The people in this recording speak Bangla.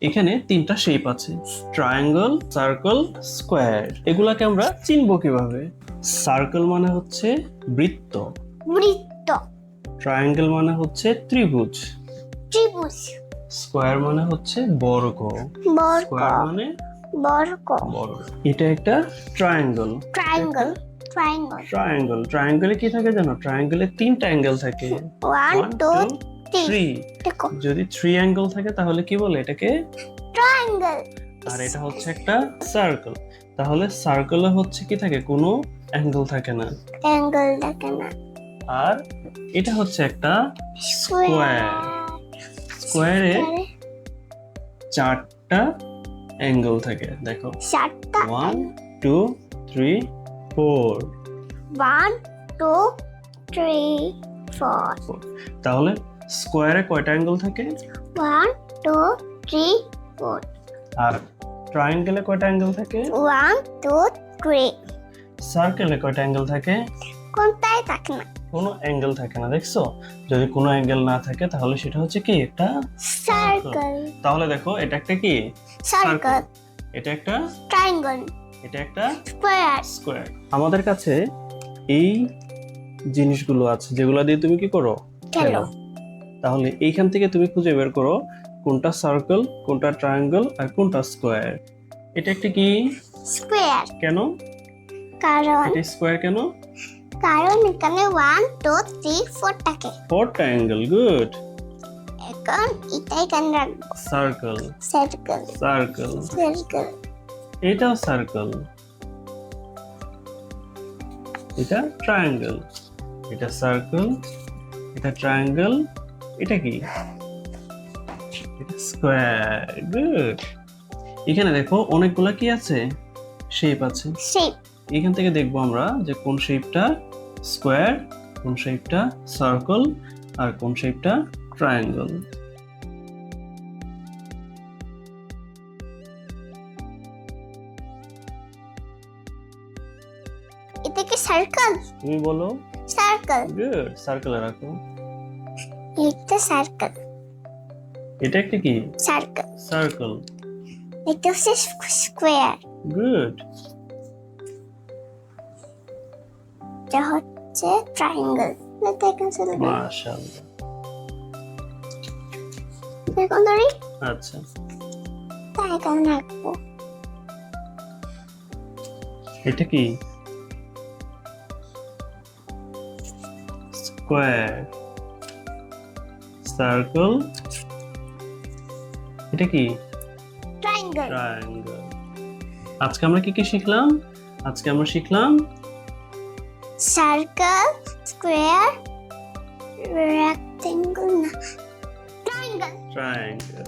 এখানে তিনটা শেপ আছে, ট্রায়াঙ্গল, সার্কেল, স্কোয়ার। এগুলাকে আমরা চিনবো কিভাবে? সার্কেল মানে হচ্ছে বৃত্ত, বৃত্ত, ট্রায়াঙ্গেল মানে হচ্ছে ত্রিভুজ, ত্রিভুজ, স্কোয়ার মানে হচ্ছে বর্গ, বর্গ, স্কোয়ার মানে বর্গ, বর্গ। এটা একটা ট্রায়াঙ্গল। ট্রায়াঙ্গল, ট্রায়াঙ্গল, ট্রায়াঙ্গল, ট্রায়াঙ্গলে কি থাকে জানো? ট্রায়াঙ্গলে তিনটা অ্যাঙ্গেল থাকে, 1 2 3 3। দেখো যদি 3 অ্যাঙ্গেল থাকে তাহলে কি বলে এটাকে? ট্রায়াঙ্গল। আর এটা হচ্ছে একটা সার্কেল। তাহলে সার্কেলে হচ্ছে কি থাকে? কোনো অ্যাঙ্গেল থাকে না। অ্যাঙ্গেল দেখে না। আর এটা হচ্ছে একটা স্কোয়ার। স্কোয়ারে চারটা অ্যাঙ্গেল থাকে, দেখো। চারটা 1 2 3 4। 1 2 3 4। তাহলে স্কোয়ারে কয়টা অ্যাঙ্গেল থাকে? 1 2 3 4। আর ট্রায়াঙ্গেলে কয়টা অ্যাঙ্গেল থাকে? 1 2 3। সার্কেলে কয়টা অ্যাঙ্গেল থাকে? কোনটাই থাকে না। কোনো অ্যাঙ্গেল থাকে না, দেখছো? যদি কোনো অ্যাঙ্গেল না থাকে তাহলে সেটা হচ্ছে কি? একটা সার্কেল, তাহলে দেখো এটা একটা কি? সার্কেল, এটা একটা, ট্রায়াঙ্গল, এটা একটা স্কোয়ার। স্কোয়ার। আমাদের কাছে এই জিনিসগুলো আছে যেগুলো দিয়ে তুমি কি করো? খেলো। তাহলে এইখান থেকে তুমি খুঁজে বের করো কোনটা সার্কেল, কোনটা ট্রায়াঙ্গল আর কোনটা স্কোয়ার। এটা একটা কি? স্কোয়ার। কেন কারণ এটা স্কোয়ার? কেন? এখানে 1 2 3 4 থাকে। 4টা অ্যাঙ্গেল, গুড। এখন এটা এখানে রাখবো। সার্কেল, সার্কেল, সার্কেল, সার্কেল, এটাও সার্কেল, এটা ট্রায়াঙ্গেল, এটা সার্কেল, এটা ট্রায়াঙ্গেল, এটা কি? এটা স্কোয়ার, গুড। এখানে দেখো অনেকগুলা কি আছে? শেপ আছে। শেপ। এখান থেকে দেখবো আমরা যে কোন শেপটা স্কোয়ার, কোন শেপটা সার্কেল আর কোন শেপটা ট্রায়াঙ্গেল। এটা কি সার্কেল? তুমি বলো। সার্কেল। গুড, সার্কেলে রাখো। এটা সার্কেল। এটা একটা কি? সার্কেল। সার্কেল, এটা হচ্ছে স্কোয়ার। গুড। এটা হচ্ছে ট্রায়াঙ্গেল। এটা এখানে চলে গেল। মাশাআল্লাহ। এখন ধরি আচ্ছা, তাই এখানে রাখবো। এটা কি? স্কোয়ার, সার্কেল, এটা কি? ট্রায়াঙ্গেল। ট্রায়াঙ্গেল। আজকে আমরা কি কি শিখলাম? আজকে আমরা শিখলাম সার্কেল, স্কোয়ার, রেক্টেঙ্গল না, ট্রায়াঙ্গেল। ট্রায়াঙ্গেল।